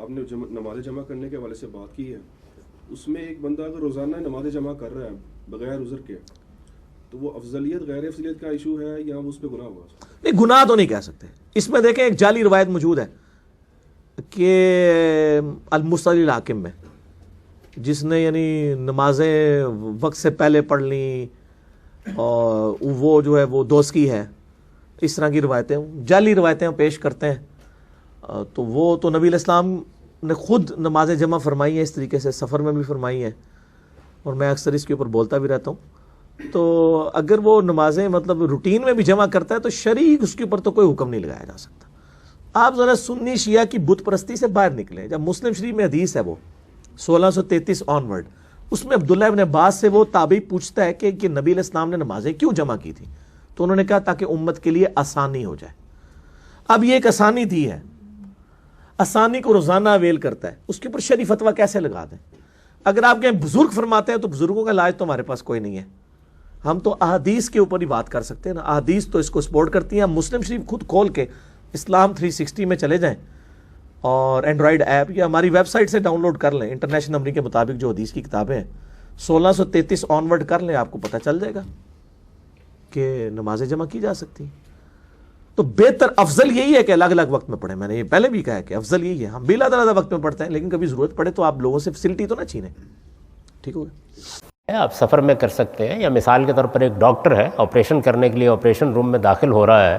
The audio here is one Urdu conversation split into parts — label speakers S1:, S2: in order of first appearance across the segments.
S1: آپ نے نماز جمع کرنے کے حوالے سے بات کی ہے، اس میں ایک بندہ اگر روزانہ نماز جمع کر رہا ہے بغیر عذر کے تو وہ افضلیت غیر افضلیت کا ایشو ہے یا اس پہ گناہ ہوگا؟
S2: نہیں، گناہ تو نہیں کہہ سکتے. اس میں دیکھیں ایک جعلی روایت موجود ہے کہ المستدل الحاکم میں، جس نے یعنی نمازیں وقت سے پہلے پڑھ لیں اور وہ جو ہے وہ دوست کی ہے، اس طرح کی روایتیں جعلی روایتیں پیش کرتے ہیں. تو وہ تو نبی علیہ السلام نے خود نمازیں جمع فرمائی ہیں اس طریقے سے، سفر میں بھی فرمائی ہیں، اور میں اکثر اس کے اوپر بولتا بھی رہتا ہوں. تو اگر وہ نمازیں مطلب روٹین میں بھی جمع کرتا ہے تو شرعی اس کے اوپر تو کوئی حکم نہیں لگایا جا سکتا. آپ ذرا سنی شیعہ کی بت پرستی سے باہر نکلیں. جب مسلم شریف میں حدیث ہے وہ 1633 آنورڈ، اس میں عبداللہ ابن عباس سے وہ تابعی پوچھتا ہے کہ نبی علیہ السلام نے نمازیں کیوں جمع کی تھی؟ تو انہوں نے کہا تاکہ امت کے لیے آسانی ہو جائے. اب یہ ایک آسانی دی ہے، آسانی کو روزانہ اویل کرتا ہے، اس کے اوپر شرعی فتویٰ کیسے لگا دیں؟ اگر آپ کہیں بزرگ فرماتے ہیں تو بزرگوں کا علاج تو ہمارے پاس کوئی نہیں ہے. ہم تو احادیث کے اوپر ہی بات کر سکتے ہیں نا، احادیث تو اس کو سپورٹ کرتی ہیں. مسلم شریف خود کھول کے اسلام 360 میں چلے جائیں اور اینڈرائڈ ایپ یا ہماری ویب سائٹ سے ڈاؤن لوڈ کر لیں، انٹرنیشنل نمبر کے مطابق جو حدیث کی کتابیں ہیں 1633 آنورڈ کر لیں، آپ کو پتہ چل جائے گا کہ نمازیں جمع کی جا سکتی ہیں. تو بہتر افضل یہی ہے کہ الگ الگ وقت میں پڑھیں. میں نے یہ پہلے بھی کہا ہے کہ افضل یہی ہے. ہم بھی علیحدہ علیحدہ وقت میں پڑھتے ہیں، لیکن کبھی ضرورت پڑے تو آپ لوگوں سے فیسلٹی تو نہ چھینیں. ٹھیک ہو گیا؟
S3: آپ سفر میں کر سکتے ہیں، یا مثال کے طور پر ایک ڈاکٹر ہے آپریشن کرنے کے لیے آپریشن روم میں داخل ہو رہا ہے،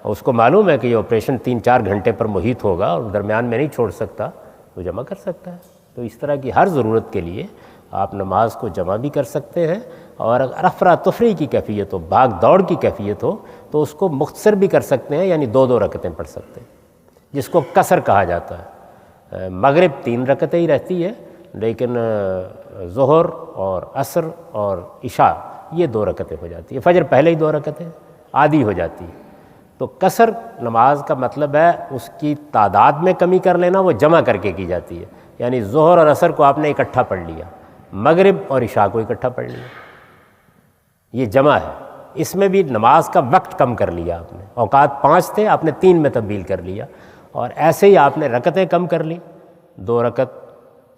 S3: اور اس کو معلوم ہے کہ یہ آپریشن 3-4 گھنٹے پر محیط ہوگا اور درمیان میں نہیں چھوڑ سکتا، تو جمع کر سکتا ہے. تو اس طرح کی ہر ضرورت کے لیے آپ نماز کو جمع بھی کر سکتے ہیں، اور اگر افراتفری کی کیفیت ہو، بھاگ دوڑ کی کیفیت ہو، تو اس کو مختصر بھی کر سکتے ہیں، یعنی 2 رکعتیں پڑھ سکتے ہیں، جس کو قصر کہا جاتا ہے. مغرب 3 رکعتیں ہی رہتی ہے، لیکن ظہر اور عصر اور عشاء یہ 2 رکعتیں ہو جاتی ہے. فجر پہلے ہی 2 رکعتیں عادی ہو جاتی ہے. تو قصر نماز کا مطلب ہے اس کی تعداد میں کمی کر لینا، وہ جمع کر کے کی جاتی ہے. یعنی ظہر اور عصر کو آپ نے اکٹھا پڑھ لیا، مغرب اور عشاء کو اکٹھا پڑھ لیا، یہ جمع ہے. اس میں بھی نماز کا وقت کم کر لیا آپ نے. اوقات 5 تھے، آپ نے 3 میں تبدیل کر لیا، اور ایسے ہی آپ نے رکعتیں کم کر لی، 2 رکعت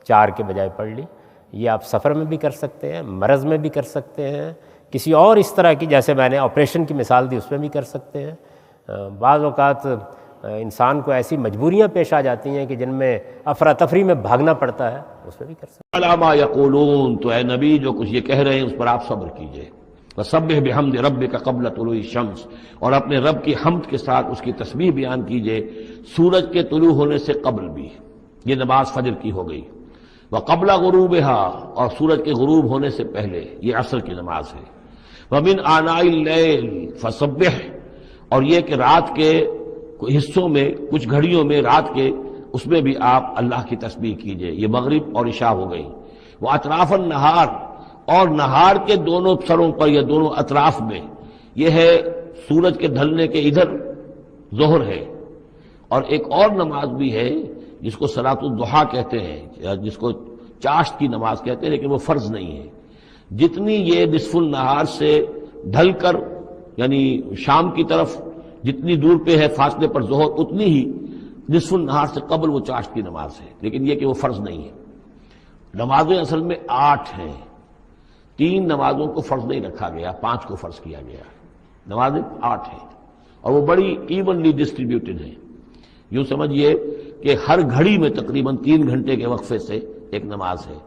S3: 4 کے بجائے پڑھ لی. یہ آپ سفر میں بھی کر سکتے ہیں، مرض میں بھی کر سکتے ہیں، کسی اور اس طرح کی، جیسے میں نے آپریشن کی مثال دی، اس میں بھی کر سکتے ہیں. بعض اوقات انسان کو ایسی مجبوریاں پیش آ جاتی ہیں کہ جن میں افراتفری میں بھاگنا پڑتا ہے، اس میں بھی کر سکتے ہیں.
S4: علامہ یقولون، تو اے نبی جو کچھ یہ کہہ رہے ہیں اس پر آپ صبر کیجئے. وسبح بحمد ربک قبل طلوع الشمس، اور اپنے رب کی حمد کے ساتھ اس کی تسبیح بیان کیجئے سورج کے طلوع ہونے سے قبل بھی. یہ نماز فجر کی ہو گئی. وقبل غروبها، اور سورج کے غروب ہونے سے پہلے، یہ عصر کی نماز ہے. ومن آناء اللیل فسبح، اور یہ کہ رات کے حصوں میں، کچھ گھڑیوں میں رات کے، اس میں بھی آپ اللہ کی تسبیح کیجئے. یہ مغرب اور عشاء ہو گئی. وہ اطراف النہار، اور نہار کے دونوں سروں پر یا دونوں اطراف میں، یہ ہے سورج کے ڈھلنے کے ادھر ظہر ہے. اور ایک اور نماز بھی ہے جس کو صلاۃ الضحیٰ کہتے ہیں، یا جس کو چاشت کی نماز کہتے ہیں، لیکن وہ فرض نہیں ہے. جتنی یہ نصف النہار سے ڈھل کر، یعنی شام کی طرف جتنی دور پہ ہے فاصلے پر ظہر، اتنی ہی نصف النہار سے قبل وہ چاشت کی نماز ہے، لیکن یہ کہ وہ فرض نہیں ہے. نمازیں اصل میں 8 ہیں. 3 نمازوں کو فرض نہیں رکھا گیا، 5 کو فرض کیا گیا. نمازیں 8 ہیں، اور وہ بڑی ایونلی ڈسٹریبیوٹڈ ہیں. یوں سمجھیے کہ ہر گھڑی میں تقریباً 3 گھنٹے کے وقفے سے ایک نماز ہے.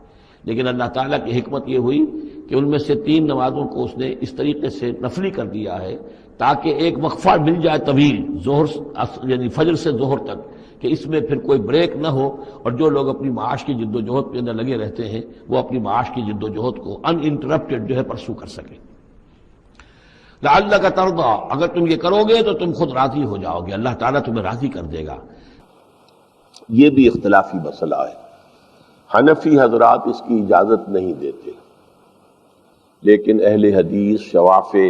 S4: لیکن اللہ تعالیٰ کی حکمت یہ ہوئی کہ ان میں سے 3 نمازوں کو اس نے اس طریقے سے نفلی کر دیا ہے تاکہ ایک وقفہ مل جائے طویل، ظہر یعنی فجر سے ظہر تک، کہ اس میں پھر کوئی بریک نہ ہو، اور جو لوگ اپنی معاش کی جد و جہد کے اندر لگے رہتے ہیں وہ اپنی معاش کی جد و جہد کو ان انٹرپٹڈ جو ہے پرسو کر سکیں. لعلک ترضی، اگر تم یہ کرو گے تو تم خود راضی ہو جاؤ گے، اللہ تعالیٰ تمہیں راضی کر دے گا.
S5: یہ بھی اختلافی مسئلہ ہے. حنفی حضرات اس کی اجازت نہیں دیتے، لیکن اہل حدیث، شوافع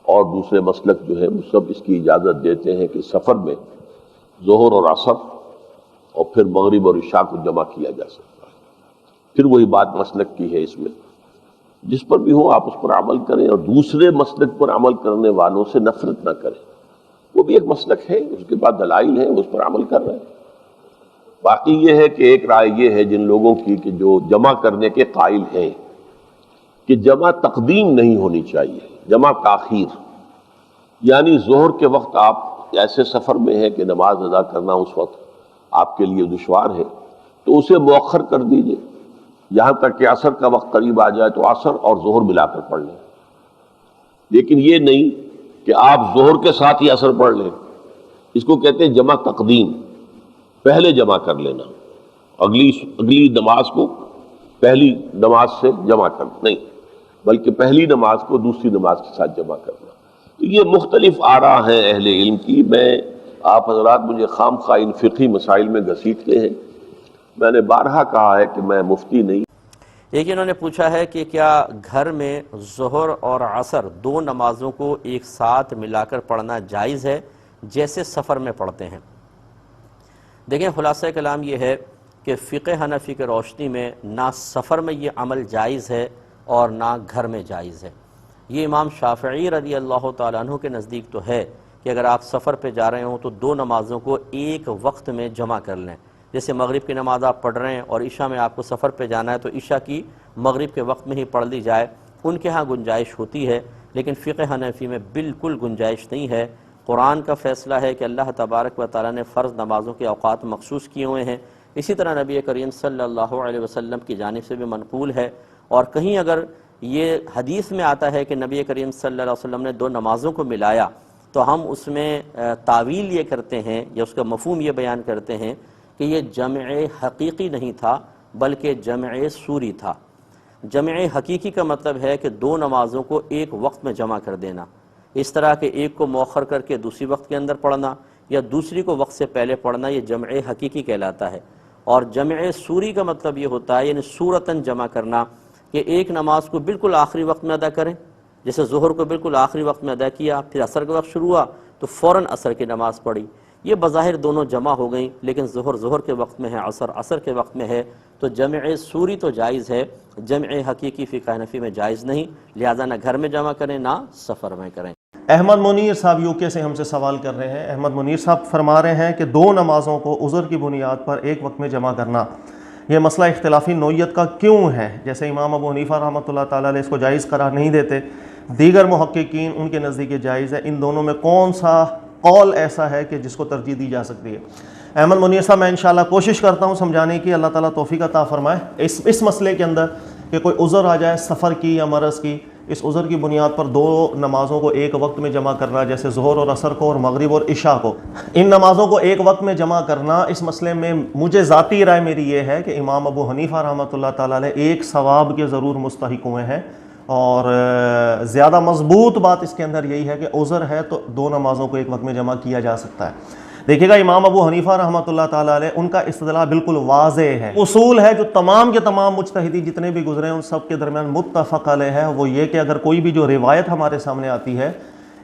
S5: اور دوسرے مسلک جو ہے وہ سب اس کی اجازت دیتے ہیں کہ سفر میں ظہر اور عصر اور پھر مغرب اور عشاء کو جمع کیا جا سکتا ہے. پھر وہی بات مسلک کی ہے. اس میں جس پر بھی ہو آپ اس پر عمل کریں، اور دوسرے مسلک پر عمل کرنے والوں سے نفرت نہ کریں. وہ بھی ایک مسلک ہے، اس کے بعد دلائل ہیں، اس پر عمل کر رہے ہیں. باقی یہ ہے کہ ایک رائے یہ ہے جن لوگوں کی کہ جو جمع کرنے کے قائل ہیں کہ جمع تقدیم نہیں ہونی چاہیے، جمع تاخیر، یعنی ظہر کے وقت آپ ایسے سفر میں ہیں کہ نماز ادا کرنا اس وقت آپ کے لیے دشوار ہے تو اسے مؤخر کر دیجئے یہاں تک کہ عصر کا وقت قریب آ جائے تو عصر اور ظہر ملا کر پڑھ لیں، لیکن یہ نہیں کہ آپ ظہر کے ساتھ ہی عصر پڑھ لیں، اس کو کہتے ہیں جمع تقدیم، پہلے جمع کر لینا، اگلی نماز کو پہلی نماز سے جمع کرنا نہیں، بلکہ پہلی نماز کو دوسری نماز کے ساتھ جمع کرنا۔ تو یہ مختلف آراء ہیں اہل علم کی، آپ حضرات مجھے خام خواہ ان فقہی مسائل میں گھسیٹتے ہیں، میں نے بارہا کہا ہے کہ میں مفتی نہیں۔
S6: ایک انہوں نے پوچھا ہے کہ کیا گھر میں ظہر اور عصر دو نمازوں کو ایک ساتھ ملا کر پڑھنا جائز ہے جیسے سفر میں پڑھتے ہیں؟ دیکھیں، خلاصہ کلام یہ ہے کہ فقہ حنفی کے روشنی میں نہ سفر میں یہ عمل جائز ہے اور نہ گھر میں جائز ہے۔ یہ امام شافعی رضی اللہ تعالیٰ عنہ کے نزدیک تو ہے کہ اگر آپ سفر پہ جا رہے ہوں تو دو نمازوں کو ایک وقت میں جمع کر لیں، جیسے مغرب کی نماز آپ پڑھ رہے ہیں اور عشاء میں آپ کو سفر پہ جانا ہے تو عشاء کی مغرب کے وقت میں ہی پڑھ لی جائے، ان کے ہاں گنجائش ہوتی ہے، لیکن فقہ حنفی میں بالکل گنجائش نہیں ہے۔ قرآن کا فیصلہ ہے کہ اللہ تبارک و تعالیٰ نے فرض نمازوں کے اوقات مخصوص کیے ہوئے ہیں، اسی طرح نبی کریم صلی اللہ علیہ وسلم کی جانب سے بھی منقول ہے، اور کہیں اگر یہ حدیث میں آتا ہے کہ نبی کریم صلی اللہ علیہ وسلم نے دو نمازوں کو ملایا تو ہم اس میں تعویل یہ کرتے ہیں یا اس کا مفہوم یہ بیان کرتے ہیں کہ یہ جمع حقیقی نہیں تھا بلکہ جمع صوری تھا۔ جمع حقیقی کا مطلب ہے کہ دو نمازوں کو ایک وقت میں جمع کر دینا، اس طرح کہ ایک کو مؤخر کر کے دوسری وقت کے اندر پڑھنا یا دوسری کو وقت سے پہلے پڑھنا، یہ جمع حقیقی کہلاتا ہے۔ اور جمع صوری کا مطلب یہ ہوتا ہے یعنی صورتاً جمع کرنا، کہ ایک نماز کو بالکل آخری وقت میں ادا کریں، جیسے ظہر کو بالکل آخری وقت میں ادا کیا، پھر عصر کا وقت شروع ہوا تو فوراً عصر کی نماز پڑھی۔ یہ بظاہر دونوں جمع ہو گئیں، لیکن ظہر کے وقت میں ہے، عصر کے وقت میں ہے، تو جمع صوری تو جائز ہے، جمع حقیقی فقہ حنفی میں جائز نہیں، لہذا نہ گھر میں جمع کریں نہ سفر میں کریں۔
S7: احمد منیر صاحب یوکے سے ہم سے سوال کر رہے ہیں۔ احمد منیر صاحب فرما رہے ہیں کہ دو نمازوں کو عذر کی بنیاد پر ایک وقت میں جمع کرنا، یہ مسئلہ اختلافی نوعیت کا کیوں ہے؟ جیسے امام ابو حنیفہ رحمۃ اللہ تعالیٰ علیہ اس کو جائز قرار نہیں دیتے، دیگر محققین ان کے نزدیک یہ جائز ہے، ان دونوں میں کون سا قول ایسا ہے کہ جس کو ترجیح دی جا سکتی ہے؟ احمد منیر صاحب، میں انشاءاللہ کوشش کرتا ہوں سمجھانے کی، اللہ تعالیٰ توفیق عطا فرمائے اس مسئلے کے اندر کہ کوئی عذر آ جائے سفر کی یا مرض کی، اس عذر کی بنیاد پر دو نمازوں کو ایک وقت میں جمع کرنا، جیسے ظہر اور عصر کو اور مغرب اور عشاء کو، ان نمازوں کو ایک وقت میں جمع کرنا، اس مسئلے میں مجھے ذاتی رائے میری یہ ہے کہ امام ابو حنیفہ رحمۃ اللہ تعالیٰ علیہ ایک ثواب کے ضرور مستحق ہوئے ہیں، اور زیادہ مضبوط بات اس کے اندر یہی ہے کہ عذر ہے تو دو نمازوں کو ایک وقت میں جمع کیا جا سکتا ہے۔ دیکھیے گا، امام ابو حنیفہ رحمۃ اللہ تعالیٰ علیہ ان کا استدلال بالکل واضح ہے، اصول ہے جو تمام کے تمام مجتہدی جتنے بھی گزرے ہیں ان سب کے درمیان متفق علیہ ہے، وہ یہ کہ اگر کوئی بھی جو روایت ہمارے سامنے آتی ہے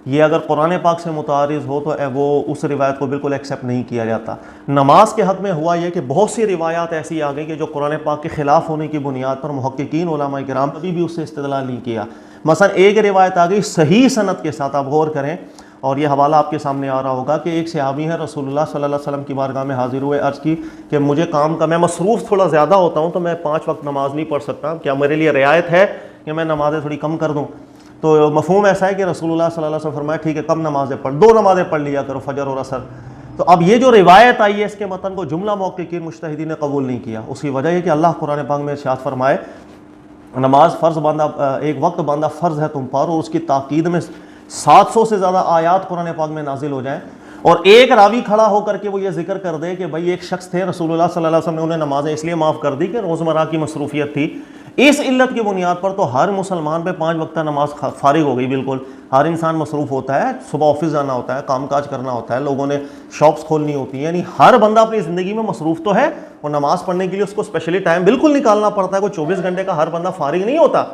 S7: یہ اگر قرآن پاک سے متعارض ہو تو وہ اس روایت کو بالکل ایکسیپٹ نہیں کیا جاتا۔ نماز کے حق میں ہوا یہ کہ بہت سی روایات ایسی آ گئی کہ جو قرآن پاک کے خلاف ہونے کی بنیاد پر محققین علماء کرام کبھی بھی اس سے استدلال نہیں کیا۔ مثلا ایک روایت آ گئی صحیح سند کے ساتھ، آپ غور کریں اور یہ حوالہ آپ کے سامنے آ رہا ہوگا کہ ایک صحابی ہے، رسول اللہ صلی اللہ علیہ وسلم کی بارگاہ میں حاضر ہوئے، عرض کی کہ مجھے کام کا، میں مصروف تھوڑا زیادہ ہوتا ہوں تو میں 5 وقت نماز نہیں پڑھ سکتا، کیا میرے لیے رعایت ہے کہ میں نمازیں تھوڑی کم کر دوں؟ تو مفہوم ایسا ہے کہ رسول اللہ صلی اللہ علیہ وسلم فرمایا ٹھیک ہے کم نمازیں پڑھ، 2 نمازیں پڑھ لیا کرو، فجر اور عصر۔ تو اب یہ جو روایت آئی ہے اس کے متن کو جملہ محققین مجتہدین نے قبول نہیں کیا، اس کی وجہ یہ کہ اللہ قرآن پاک میں ارشاد فرمائے نماز فرض باندھا، ایک وقت باندھا فرض ہے تم پر، اور اس کی تاکید میں 700 سے زیادہ آیات قرآن پاک میں نازل ہو جائیں، اور ایک راوی کھڑا ہو کر کے وہ یہ ذکر کر دے کہ بھائی ایک شخص تھے رسول اللہ صلی اللہ علیہ وسلم نے انہیں نمازیں اس لیے معاف کر دی کہ روزمرہ کی مصروفیت تھی، اس علت کی بنیاد پر تو ہر مسلمان پہ 5 وقتہ نماز فارغ ہو گئی بالکل۔ ہر انسان مصروف ہوتا ہے، صبح آفس جانا ہوتا ہے، کام کاج کرنا ہوتا ہے، لوگوں نے شاپس کھولنی ہوتی ہیں، یعنی ہر بندہ اپنی زندگی میں مصروف تو ہے، اور نماز پڑھنے کے لیے اس کو اسپیشلی ٹائم بالکل نکالنا پڑتا ہے، کوئی 24 گھنٹے کا ہر بندہ فارغ نہیں ہوتا۔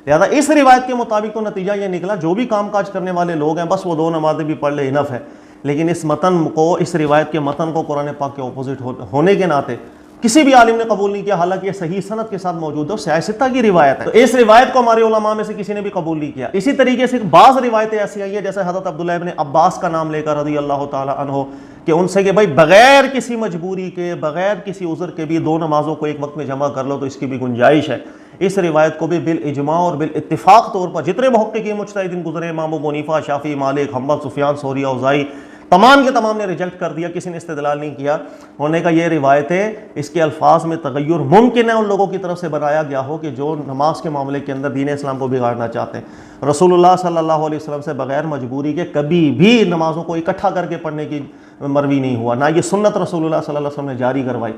S7: لہٰذا اس روایت کے مطابق تو نتیجہ یہ نکلا جو بھی کام کاج کرنے والے لوگ ہیں بس وہ 2 نمازیں بھی پڑھ لے انف ہے، لیکن اس متن کو، اس روایت کے متن کو قرآن پاک کے اپوزٹ ہونے کے ناطے کسی بھی عالم نے قبول نہیں کیا، حالانکہ یہ صحیح سند کے ساتھ موجود ہے اور سیاہ ستہ کی روایت ہے، تو اس روایت کو ہمارے علماء میں سے کسی نے بھی قبول نہیں کیا۔ اسی طریقے سے بعض روایتیں ایسی آئی ہیں جیسے حضرت عبداللہ ابن عباس کا نام لے کر رضی اللہ تعالیٰ عنہ کہ ان سے کہ بھائی بغیر کسی مجبوری کے، بغیر کسی عذر کے بھی 2 نمازوں کو ایک وقت میں جمع کر لو تو اس کی بھی گنجائش ہے۔ اس روایت کو بھی بالاجماع اور بالاتفاق طور پر جتنے محققین مجتہدین گزرے، امام ابو حنیفہ، شافعی، مالک، حنبل، سفیان ثوری، اوزاعی، تمام کے تمام نے ریجیکٹ کر دیا، کسی نے استدلال نہیں کیا۔ انہوں نے کہا یہ روایتیں، اس کے الفاظ میں تغیر ممکن ہے ان لوگوں کی طرف سے بنایا گیا ہو کہ جو نماز کے معاملے کے اندر دین اسلام کو بگاڑنا چاہتے ہیں۔ رسول اللہ صلی اللہ علیہ وسلم سے بغیر مجبوری کے کبھی بھی نمازوں کو اکٹھا کر کے پڑھنے کی مروی نہیں ہوا، نہ یہ سنت رسول اللہ صلی اللہ علیہ وسلم نے جاری کروائی۔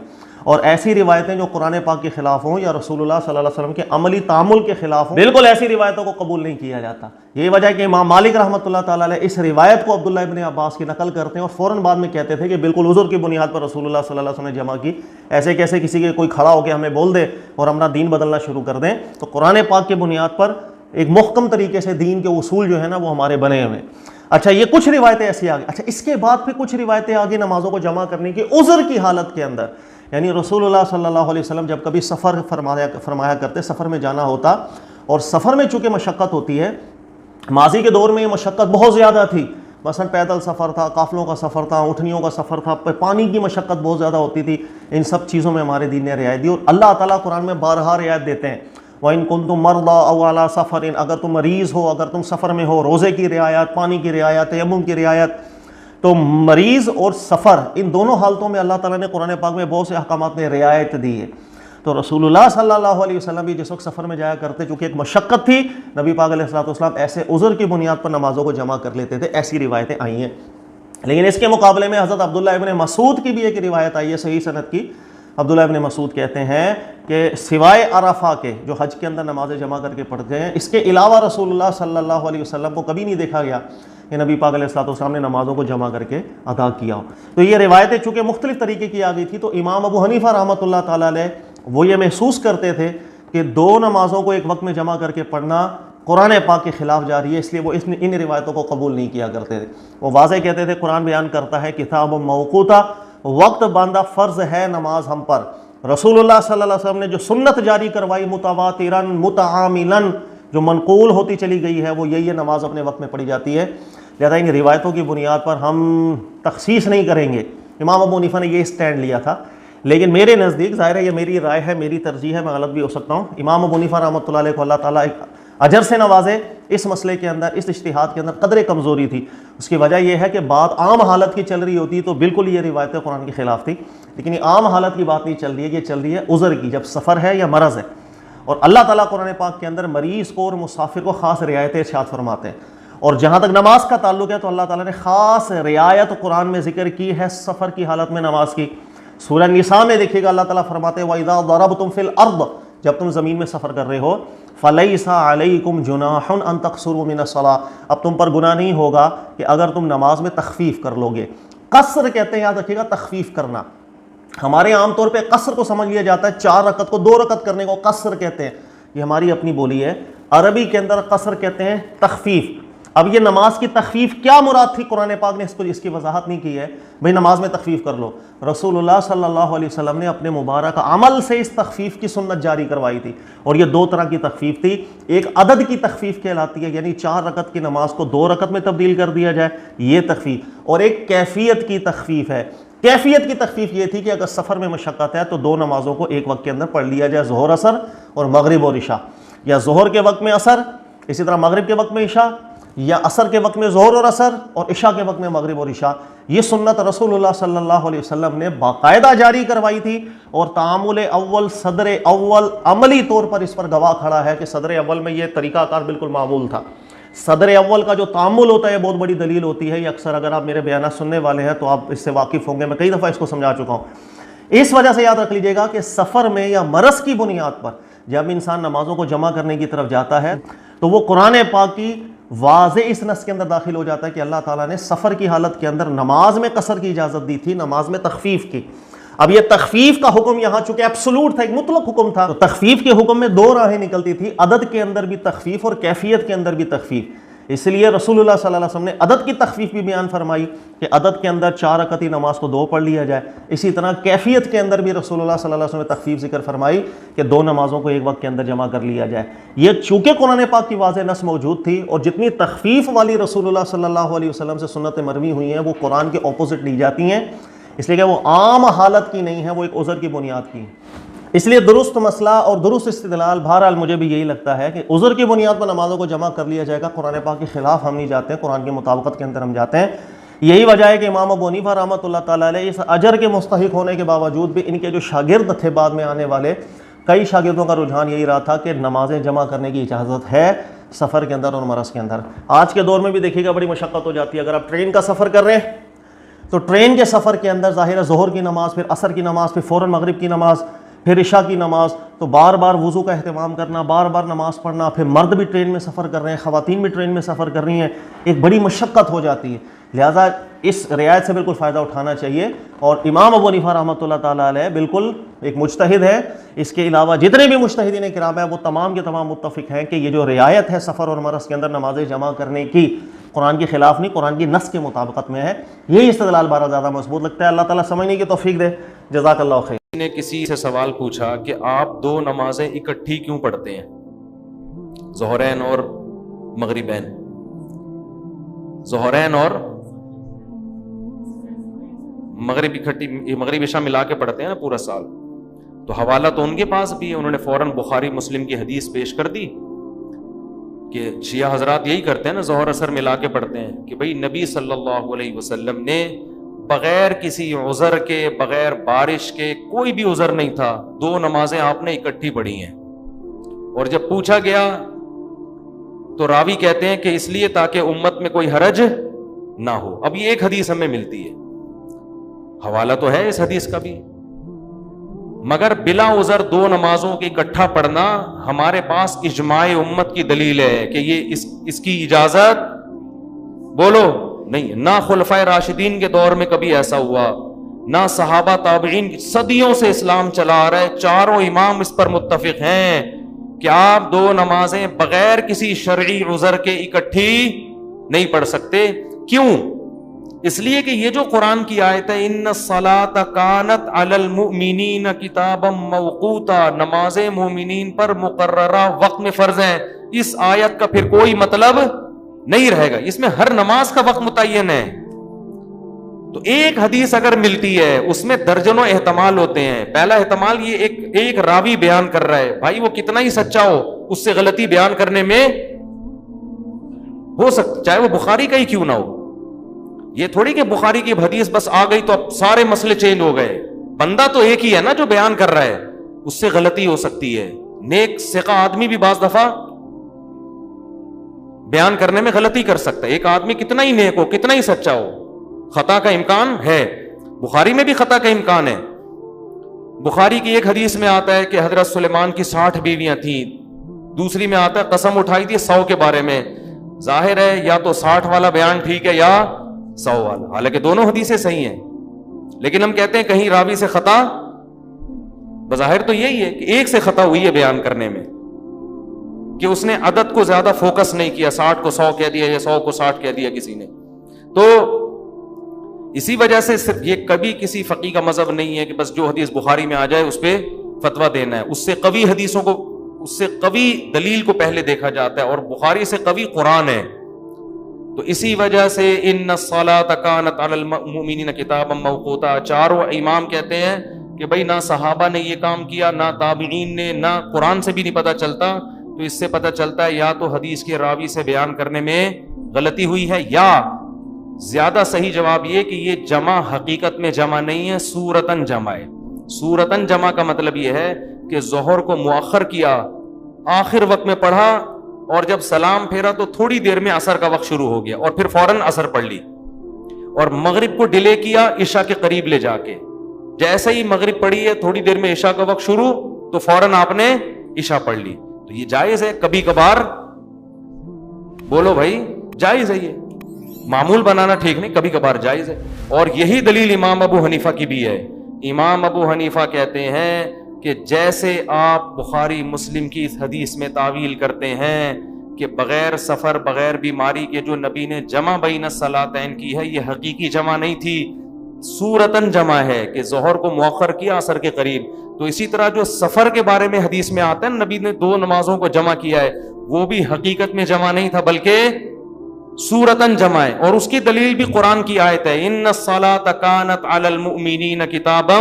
S7: اور ایسی روایتیں جو قرآن پاک کے خلاف ہوں یا رسول اللہ صلی اللہ علیہ وسلم کے عملی تعامل کے خلاف ہوں، بالکل ایسی روایتوں کو قبول نہیں کیا جاتا۔ یہی وجہ ہے کہ امام مالک رحمۃ اللہ تعالیٰ علیہ اس روایت کو عبداللہ ابن عباس کی نقل کرتے ہیں اور فوراً بعد میں کہتے تھے کہ بالکل عذر کی بنیاد پر رسول اللہ صلی اللہ علیہ وسلم نے جمع کی۔ ایسے کیسے کسی کے کوئی کھڑا ہو کے ہمیں بول دے اور ہمارا دین بدلنا شروع کر دیں؟ تو قرآن پاک کی بنیاد پر ایک محکم طریقے سے دین کے اصول جو ہے نا وہ ہمارے بنے ہوئے۔ اچھا یہ کچھ روایتیں ایسی آگے، اچھا اس کے بعد پھر کچھ روایتیں آگے نمازوں کو جمع کرنے کی عذر کی حالت کے اندر، یعنی رسول اللہ صلی اللہ علیہ وسلم جب کبھی سفر فرمایا کرتے، سفر میں جانا ہوتا، اور سفر میں چونکہ مشقت ہوتی ہے، ماضی کے دور میں یہ مشقت بہت زیادہ تھی، مثلا پیدل سفر تھا، قافلوں کا سفر تھا، اونٹنیوں کا سفر تھا، پانی کی مشقت بہت زیادہ ہوتی تھی، ان سب چیزوں میں ہمارے دین نے رعایت دی، اور اللہ تعالیٰ قرآن میں بارہا رعایت دیتے ہیں۔ وَإِن كُنتُم مَرْضَىٰ أَوْ عَلَىٰ سَفَرٍ، اگر تم مریض ہو، اگر تم سفر میں ہو، روزے کی رعایت، پانی کی رعایت، تیمم کی رعایت۔ تو مریض اور سفر ان دونوں حالتوں میں اللہ تعالیٰ نے قرآن پاک میں بہت سے احکامات میں رعایت دی ہے۔ تو رسول اللہ صلی اللہ علیہ وسلم بھی جس وقت سفر میں جایا کرتے، چونکہ ایک مشقت تھی، نبی پاک علیہ الصلوۃ والسلام ایسے عذر کی بنیاد پر نمازوں کو جمع کر لیتے تھے، ایسی روایتیں آئی ہیں۔ لیکن اس کے مقابلے میں حضرت عبداللہ ابن مسعود کی بھی ایک روایت آئی ہے صحیح سند کی۔ عبداللہ ابن مسعود کہتے ہیں کہ سوائے عرفہ کے جو حج کے اندر نمازیں جمع کر کے پڑھتے ہیں، اس کے علاوہ رسول اللہ صلی اللہ علیہ وسلم کو کبھی نہیں دیکھا گیا کہ نبی پاک علیہ الصلوۃ والسلام نے نمازوں کو جمع کر کے ادا کیا ہو۔ تو یہ روایتیں چونکہ مختلف طریقے کی آ گئی تھی، تو امام ابو حنیفہ رحمۃ اللہ تعالیٰ علیہ وہ یہ محسوس کرتے تھے کہ 2 نمازوں کو ایک وقت میں جمع کر کے پڑھنا قرآن پاک کے خلاف جاری ہے، اس لیے وہ ان روایتوں کو قبول نہیں کیا کرتے تھے۔ وہ واضح کہتے تھے، قرآن بیان کرتا ہے کتاب موقوتہ، وقت باندھا فرض ہے نماز ہم پر۔ رسول اللہ صلی اللہ علیہ وسلم نے جو سنت جاری کروائی متواتراً متعاملاً، جو منقول ہوتی چلی گئی ہے، وہ یہی نماز اپنے وقت میں پڑھی جاتی ہے، لہذا ان روایتوں کی بنیاد پر ہم تخصیص نہیں کریں گے۔ امام ابو حنیفہ نے یہ اسٹینڈ لیا تھا، لیکن میرے نزدیک، ظاہر ہے یہ میری رائے ہے، میری ترجیح ہے، میں غلط بھی ہو سکتا ہوں، امام ابو حنیفہ رحمۃ اللہ علیہ کو اللہ تعالیٰ ایک اجر سے نوازے، اس مسئلے کے اندر، اس اجتہاد کے اندر قدر کمزوری تھی۔ اس کی وجہ یہ ہے کہ بات عام حالت کی چل رہی ہوتی تو بالکل یہ روایتیں قرآن کے خلاف تھی، لیکن یہ عام حالت کی بات نہیں چل رہی ہے، یہ چل رہی ہے عذر کی، جب سفر ہے یا مرض ہے۔ اور اللہ تعالیٰ قرآن پاک کے اندر مریض کو اور مسافر کو خاص رعایتیں ارشاد فرماتے ہیں، اور جہاں تک نماز کا تعلق ہے تو اللہ تعالیٰ نے خاص رعایت قرآن میں ذکر کی ہے سفر کی حالت میں نماز کی۔ سورہ نساء میں دیکھیے گا اللہ تعالیٰ فرماتے ہیں وَإِذَا ضَرَبْتُمْ فِي الْأَرْضِ، جب تم زمین میں سفر کر رہے ہو، فَلَيْسَ عَلَيْكُمْ جُنَاحٌ أَن تَقْصُرُوا مِنَ الصَّلَاةِ، اب تم پر گناہ نہیں ہوگا کہ اگر تم نماز میں تخفیف کر لو گے۔ قصر کہتے ہیں، یاد رکھیے گا، تخفیف کرنا۔ ہمارے عام طور پہ قصر کو سمجھ لیا جاتا ہے 4 رکعت کو 2 رکعت کرنے کو قصر کہتے ہیں، یہ ہماری اپنی بولی ہے۔ عربی کے اندر قصر کہتے ہیں تخفیف۔ اب یہ نماز کی تخفیف کیا مراد تھی، قرآن پاک نے اس کی وضاحت نہیں کی ہے، بھئی نماز میں تخفیف کر لو۔ رسول اللہ صلی اللہ علیہ وسلم نے اپنے مبارک عمل سے اس تخفیف کی سنت جاری کروائی تھی، اور یہ 2 طرح کی تخفیف تھی۔ ایک عدد کی تخفیف کہلاتی ہے، یعنی 4 رکعت کی نماز کو 2 رکعت میں تبدیل کر دیا جائے، یہ تخفیف، اور ایک کیفیت کی تخفیف ہے۔ کیفیت کی تخفیف یہ تھی کہ اگر سفر میں مشقت ہے تو 2 نمازوں کو ایک وقت کے اندر پڑھ لیا جائے، ظہر عصر اور مغرب اور عشاء، یا ظہر کے وقت میں عصر، اسی طرح مغرب کے وقت میں عشاء، یا عصر کے وقت میں ظہر اور عصر، اور عشاء کے وقت میں مغرب اور عشاء۔ یہ سنت رسول اللہ صلی اللہ علیہ وسلم نے باقاعدہ جاری کروائی تھی، اور تعامل اول، صدر اول عملی طور پر اس پر گواہ کھڑا ہے کہ صدر اول میں یہ طریقہ کار بالکل معمول تھا۔ صدر اول کا جو تعامل ہوتا ہے بہت بڑی دلیل ہوتی ہے، یہ اکثر اگر آپ میرے بیانات سننے والے ہیں تو آپ اس سے واقف ہوں گے، میں کئی دفعہ اس کو سمجھا چکا ہوں۔ اس وجہ سے یاد رکھ لیجئے گا کہ سفر میں یا مرض کی بنیاد پر جب انسان نمازوں کو جمع کرنے کی طرف جاتا ہے تو وہ قرآن پاک کی واضح اس نص کے اندر داخل ہو جاتا ہے کہ اللہ تعالیٰ نے سفر کی حالت کے اندر نماز میں قصر کی اجازت دی تھی، نماز میں تخفیف کی۔ اب یہ تخفیف کا حکم یہاں چونکہ ایبسولوٹ تھا، ایک مطلق حکم تھا، تو تخفیف کے حکم میں 2 راہیں نکلتی تھی، عدد کے اندر بھی تخفیف اور کیفیت کے اندر بھی تخفیف۔ اس لیے رسول اللہ صلی اللہ علیہ وسلم نے عدد کی تخفیف بھی بیان فرمائی کہ عدد کے اندر 4 رکعتی نماز کو 2 پڑھ لیا جائے. اسی طرح کیفیت کے اندر بھی رسول اللہ صلی اللہ علیہ وسلم نے تخفیف ذکر فرمائی کہ 2 نمازوں کو ایک وقت کے اندر جمع کر لیا جائے. یہ چونکہ قرآن پاک کی واضح نص موجود تھی اور جتنی تخفیف والی رسول اللہ صلی اللہ علیہ وسلم سے سنتیں مروی ہوئی ہیں وہ قرآن کے اپوزٹ لی جاتی ہیں، اس لیے کہ وہ عام حالت کی نہیں ہے، وہ ایک عذر کی بنیاد کی. اس لیے درست مسئلہ اور درست استدلال، بہرحال مجھے بھی یہی لگتا ہے کہ عذر کی بنیاد پر نمازوں کو جمع کر لیا جائے گا. قرآن پاک کے خلاف ہم نہیں جاتے ہیں، قرآن کی مطابقت کے اندر ہم جاتے ہیں. یہی وجہ ہے کہ امام ابو حنیفہ رحمۃ اللہ تعالیٰ علیہ اس اجر کے مستحق ہونے کے باوجود بھی ان کے جو شاگرد تھے بعد میں آنے والے، کئی شاگردوں کا رجحان یہی رہا تھا کہ نمازیں جمع کرنے کی اجازت ہے سفر کے اندر اور مرض کے اندر. آج کے دور میں بھی دیکھیے گا بڑی مشقت ہو جاتی ہے. اگر آپ ٹرین کا سفر کر رہے ہیں تو ٹرین کے سفر کے اندر ظاہر ہے ظہر کی نماز، پھر عصر کی نماز، پھر فوراً مغرب کی نماز، پھر عشاء کی نماز، تو بار بار وضو کا اہتمام کرنا، بار بار نماز پڑھنا، پھر مرد بھی ٹرین میں سفر کر رہے ہیں، خواتین بھی ٹرین میں سفر کر رہی ہیں، ایک بڑی مشقت ہو جاتی ہے. لہٰذا اس رعایت سے بالکل فائدہ اٹھانا چاہیے. اور امام ابو حنیفہ رحمۃ اللہ تعالیٰ علیہ بالکل ایک مجتہد ہے. اس کے علاوہ جتنے بھی مجتہدین کرام ہیں وہ تمام کے تمام متفق ہیں کہ یہ جو رعایت ہے سفر اور مرض کے اندر نمازیں جمع کرنے کی، قرآن کے خلاف نہیں، قرآن کی نص کے مطابقت میں ہے. یہی استدلال بارہ زیادہ مضبوط لگتا ہے. اللہ تعالیٰ سمجھنے کی توفیق دے. جزاک اللہ خیر.
S8: نے کسی سے سوال پوچھا کہ آپ 2 نمازیں اکٹھی کیوں پڑھتے ہیں، ظہرین اور مغربین، ظہرین اور مغرب اکٹھی، مغرب عشاء ملا کے پڑھتے ہیں نا پورا سال. تو حوالہ تو ان کے پاس بھی ہے، انہوں نے فوراً بخاری مسلم کی حدیث پیش کر دی کہ شیعہ حضرات یہی کرتے ہیں نا، ظہر اثر ملا کے پڑھتے ہیں کہ بھئی نبی صلی اللہ علیہ وسلم نے بغیر کسی عذر کے، بغیر بارش کے، کوئی بھی عذر نہیں تھا، 2 نمازیں آپ نے اکٹھی پڑھی ہیں. اور جب پوچھا گیا تو راوی کہتے ہیں کہ اس لیے تاکہ امت میں کوئی حرج نہ ہو. اب یہ ایک حدیث ہمیں ملتی ہے، حوالہ تو ہے اس حدیث کا بھی، مگر بلا عذر 2 نمازوں کی اکٹھا پڑھنا ہمارے پاس اجماع امت کی دلیل ہے کہ یہ اس کی اجازت بولو نہیں. نہ خلفائے راشدین کے دور میں کبھی ایسا ہوا، نہ صحابہ تابعین، صدیوں سے اسلام چلا آ رہا ہے. چاروں امام اس پر متفق ہیں کہ آپ 2 نمازیں بغیر کسی شرعی عذر کے اکٹھی نہیں پڑھ سکتے. کیوں؟ اس لیے کہ یہ جو قرآن کی آیت ہے ان الصلاۃ کانت علی المؤمنین کتابا موقوتا، نمازیں مومنین پر مقررہ وقت میں فرض ہیں، اس آیت کا پھر کوئی مطلب نہیں رہے گا. اس میں ہر نماز کا وقت متعین ہے. تو ایک حدیث اگر ملتی ہے اس میں درجنوں احتمال ہوتے ہیں. پہلا احتمال یہ ایک راوی بیان کر رہا ہے، بھائی وہ کتنا ہی سچا ہو اس سے غلطی بیان کرنے میں ہو سکتا، چاہے وہ بخاری کا ہی کیوں نہ ہو. یہ تھوڑی کہ بخاری کی حدیث بس آ گئی تو اب سارے مسئلے چینج ہو گئے. بندہ تو ایک ہی ہے نا جو بیان کر رہا ہے، اس سے غلطی ہو سکتی ہے. نیک ثقہ آدمی بھی بعض دفعہ بیان کرنے میں غلطی کر سکتا ہے. ایک آدمی کتنا ہی نیک ہو، کتنا ہی سچا ہو، خطا کا امکان ہے. بخاری میں بھی خطا کا امکان ہے. بخاری کی ایک حدیث میں آتا ہے کہ حضرت سلیمان کی 60 بیویاں تھیں، دوسری میں آتا ہے قسم اٹھائی تھی 100 کے بارے میں. ظاہر ہے یا تو 60 والا بیان ٹھیک ہے یا 100 والا، حالانکہ دونوں حدیثیں صحیح ہیں. لیکن ہم کہتے ہیں کہیں راوی سے خطا، بظاہر تو یہی ہے کہ ایک سے خطا ہوئی ہے بیان کرنے میں، کہ اس نے عدد کو زیادہ فوکس نہیں کیا، 60 کو 100 کہہ دیا یا 100 کو 60 کہہ دیا کسی نے. تو اسی وجہ سے صرف یہ کبھی کسی فقیہ کا مذہب نہیں ہے کہ بس جو حدیث بخاری میں آ جائے اس پہ فتویٰ دینا ہے. اس سے قوی حدیثوں کو، اس سے قوی دلیل کو پہلے دیکھا جاتا ہے، اور بخاری سے قوی قرآن ہے. تو اسی وجہ سے ان الصلاۃ کانت علی المؤمنین کتابا موقوتا، چاروں امام کہتے ہیں کہ بھائی نہ صحابہ نے یہ کام کیا، نہ تابعین نے، نہ قرآن سے بھی نہیں پتہ چلتا. تو اس سے پتہ چلتا ہے یا تو حدیث کے راوی سے بیان کرنے میں غلطی ہوئی ہے، یا زیادہ صحیح جواب یہ کہ یہ جمع حقیقت میں جمع نہیں ہے، صورتاً جمع ہے. صورتاً جمع کا مطلب یہ ہے کہ ظہر کو مؤخر کیا، آخر وقت میں پڑھا، اور جب سلام پھیرا تو تھوڑی دیر میں عصر کا وقت شروع ہو گیا اور پھر فوراً عصر پڑھ لی. اور مغرب کو ڈیلے کیا عشاء کے قریب لے جا کے، جیسے ہی مغرب پڑھی ہے تھوڑی دیر میں عشاء کا وقت شروع، تو فوراً آپ نے عشاء پڑھ لی. تو یہ جائز ہے. کبھی کبھار بولو بھائی جائز ہے، یہ معمول بنانا ٹھیک نہیں، کبھی کبھار جائز ہے. اور یہی دلیل امام ابو حنیفہ کی بھی ہے. امام ابو حنیفہ کہتے ہیں کہ جیسے آپ بخاری مسلم کی اس حدیث میں تعویل کرتے ہیں کہ بغیر سفر بغیر بیماری کے جو نبی نے جمع بین الصلاتین کی ہے یہ حقیقی جمع نہیں تھی، صورتاً جمع ہے کہ ظہر کو مؤخر کیا عصر کے قریب. تو اسی طرح جو سفر کے بارے میں حدیث میں آتا ہے نبی نے 2 نمازوں کو جمع کیا ہے، وہ بھی حقیقت میں جمع نہیں تھا بلکہ صورتاً جمع ہے. اور اس کی دلیل بھی قرآن کی آیت ہے، ان الصلاۃ کانت علی المؤمنین کتابا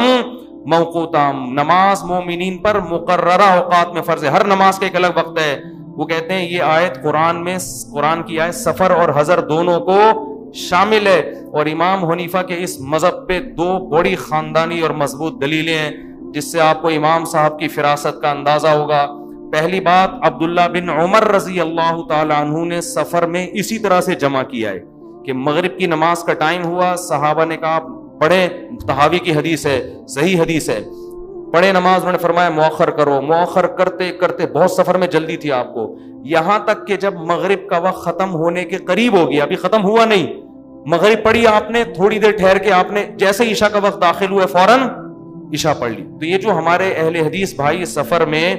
S8: موقوتا، نماز مومنین پر مقررہ اوقات میں فرض ہے. ہر نماز کا ایک الگ وقت ہے. وہ کہتے ہیں یہ آیت قرآن کی آیت سفر اور حضر دونوں کو شامل ہے. اور امام حنیفہ کے اس مذہب پہ 2 بڑی خاندانی اور مضبوط دلیلیں ہیں جس سے آپ کو امام صاحب کی فراست کا اندازہ ہوگا. پہلی بات، عبداللہ بن عمر رضی اللہ تعالی عنہ نے سفر میں اسی طرح سے جمع کیا ہے کہ مغرب کی نماز کا ٹائم ہوا، صحابہ نے کہا پڑھے، طحاوی کی حدیث ہے، صحیح حدیث ہے، پڑھے نماز. انہوں نے فرمایا مؤخر کرو. مؤخر کرتے کرتے بہت سفر میں جلدی تھی آپ کو، یہاں تک کہ جب مغرب کا وقت ختم ہونے کے قریب ہو گیا، ابھی ختم ہوا نہیں، مغرب پڑھی آپ نے، تھوڑی دیر ٹھہر کے آپ نے جیسے عشاء کا وقت داخل ہوئے فوراً عشاء پڑھ لی. تو یہ جو ہمارے اہل حدیث بھائی سفر میں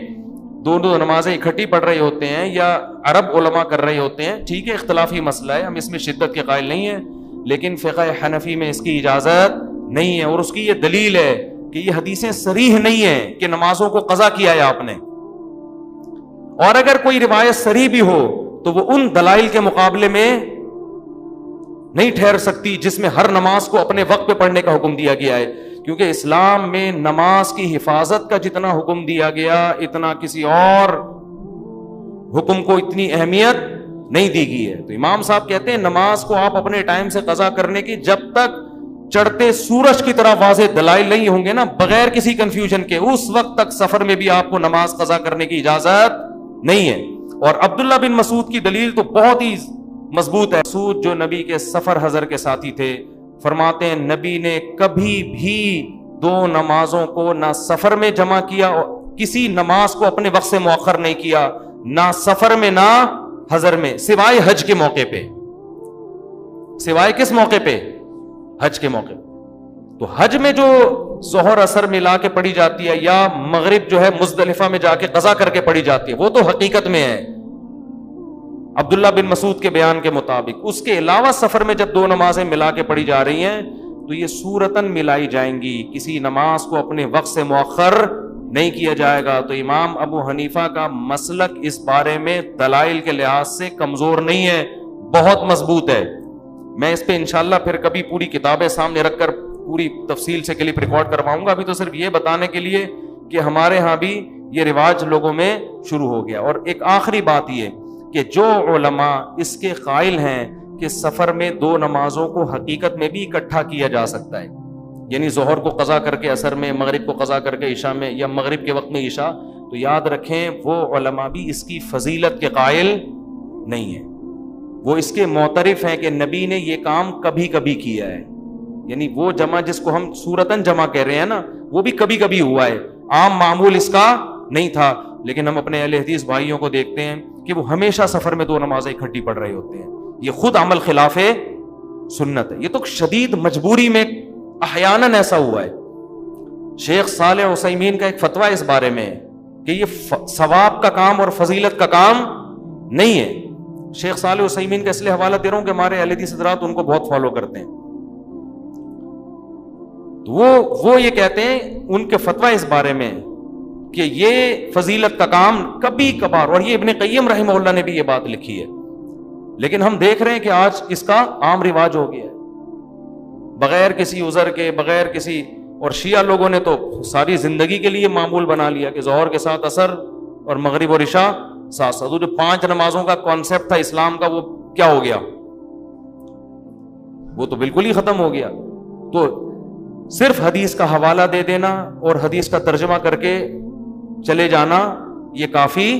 S8: 2 نمازیں اکٹھی پڑھ رہے ہوتے ہیں یا عرب علماء کر رہے ہوتے ہیں، ٹھیک ہے اختلافی مسئلہ ہے، ہم اس میں شدت کے قائل نہیں ہیں، لیکن فقہ حنفی میں اس کی اجازت نہیں ہے. اور اس کی یہ دلیل ہے کہ یہ حدیثیں صریح نہیں ہیں کہ نمازوں کو قضا کیا ہے آپ نے. اور اگر کوئی روایت صریح بھی ہو تو وہ ان دلائل کے مقابلے میں نہیں ٹھہر سکتی جس میں ہر نماز کو اپنے وقت پہ پڑھنے کا حکم دیا گیا ہے. کیونکہ اسلام میں نماز کی حفاظت کا جتنا حکم دیا گیا اتنا کسی اور حکم کو اتنی اہمیت نہیں دی گئی ہے. تو امام صاحب کہتے ہیں نماز کو آپ اپنے ٹائم سے قضا کرنے کی جب تک چڑھتے سورج کی طرح واضح دلائل نہیں ہوں گے نا، بغیر کسی کنفیوژن کے، اس وقت تک سفر میں بھی آپ کو نماز قضا کرنے کی اجازت نہیں ہے. اور عبداللہ بن مسعود کی دلیل تو بہت ہی مضبوط ہے. مسعود جو نبی کے سفر حضر کے ساتھی تھے، فرماتے ہیں نبی نے کبھی بھی 2 نمازوں کو نہ سفر میں جمع کیا، کسی نماز کو اپنے وقت سے مؤخر نہیں کیا، نہ سفر میں نہ حضر میں، سوائے حج کے موقع پہ. سوائے کس موقع پہ؟ حج کے موقع. تو حج میں جو ظہر اثر ملا کے پڑھی جاتی ہے یا مغرب جو ہے مزدلفہ میں جا کے قضا کر کے پڑھی جاتی ہے، وہ تو حقیقت میں ہے عبداللہ بن مسعود کے بیان کے مطابق. اس کے علاوہ سفر میں جب 2 نمازیں ملا کے پڑھی جا رہی ہیں تو یہ صورتاً ملائی جائیں گی، کسی نماز کو اپنے وقت سے مؤخر نہیں کیا جائے گا. تو امام ابو حنیفہ کا مسلک اس بارے میں دلائل کے لحاظ سے کمزور نہیں ہے، بہت مضبوط ہے. میں اس پہ انشاءاللہ پھر کبھی پوری کتابیں سامنے رکھ کر پوری تفصیل سے کلپ ریکارڈ کرواؤں گا. ابھی تو صرف یہ بتانے کے لیے کہ ہمارے ہاں بھی یہ رواج لوگوں میں شروع ہو گیا. اور ایک آخری بات یہ کہ جو علماء اس کے قائل ہیں کہ سفر میں 2 نمازوں کو حقیقت میں بھی اکٹھا کیا جا سکتا ہے، یعنی ظہر کو قضا کر کے عصر میں، مغرب کو قضا کر کے عشاء میں، یا مغرب کے وقت میں عشاء، تو یاد رکھیں وہ علماء بھی اس کی فضیلت کے قائل نہیں ہیں. وہ اس کے معترف ہیں کہ نبی نے یہ کام کبھی کبھی کیا ہے، یعنی وہ جمع جس کو ہم صورتاً جمع کہہ رہے ہیں نا، وہ بھی کبھی کبھی ہوا ہے، عام معمول اس کا نہیں تھا. لیکن ہم اپنے اہل حدیث بھائیوں کو دیکھتے ہیں کہ وہ ہمیشہ سفر میں 2 نمازیں اکٹھی پڑھ رہے ہوتے ہیں. یہ خود عمل خلاف سنت ہے. یہ تو شدید مجبوری میں احیاناً ایسا ہوا ہے. شیخ صالح عثیمین کا ایک فتویٰ اس بارے میں کہ یہ ثواب کا کام اور فضیلت کا کام نہیں ہے. شیخ صالح عثیمین کا اس لیے حوالہ دے رہا ہوں کہ ہمارے اہل حدیث حضرات ان کو بہت فالو کرتے ہیں. وہ یہ کہتے ہیں ان کے فتویٰ اس بارے میں کہ یہ فضیلت کا کام کبھی کبھار، اور یہ ابن قیم رحمہ اللہ نے بھی یہ بات لکھی ہے، لیکن ہم دیکھ رہے ہیں کہ آج اس کا عام رواج ہو گیا ہے بغیر کسی عذر کے، بغیر کسی. اور شیعہ لوگوں نے تو ساری زندگی کے لیے معمول بنا لیا کہ ظہر کے ساتھ عصر اور مغرب اور عشاء ساتھ ساتھ. جو 5 نمازوں کا کانسیپٹ تھا اسلام کا، وہ کیا ہو گیا؟ وہ تو بالکل ہی ختم ہو گیا. تو صرف حدیث کا حوالہ دے دینا اور حدیث کا ترجمہ کر کے چلے جانا یہ کافی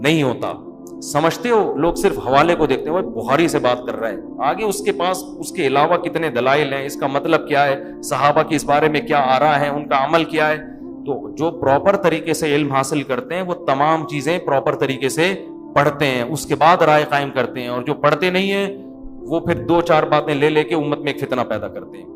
S8: نہیں ہوتا. سمجھتے ہو لوگ صرف حوالے کو دیکھتے ہیں، وہ بخاری سے بات کر رہا ہے، آگے اس کے پاس اس کے علاوہ کتنے دلائل ہیں، اس کا مطلب کیا ہے، صحابہ کی اس بارے میں کیا آراء ہیں، ان کا عمل کیا ہے. تو جو پراپر طریقے سے علم حاصل کرتے ہیں وہ تمام چیزیں پراپر طریقے سے پڑھتے ہیں، اس کے بعد رائے قائم کرتے ہیں. اور جو پڑھتے نہیں ہیں وہ پھر 2-4 باتیں لے کے امت میں ایک فتنہ پیدا کرتے ہیں.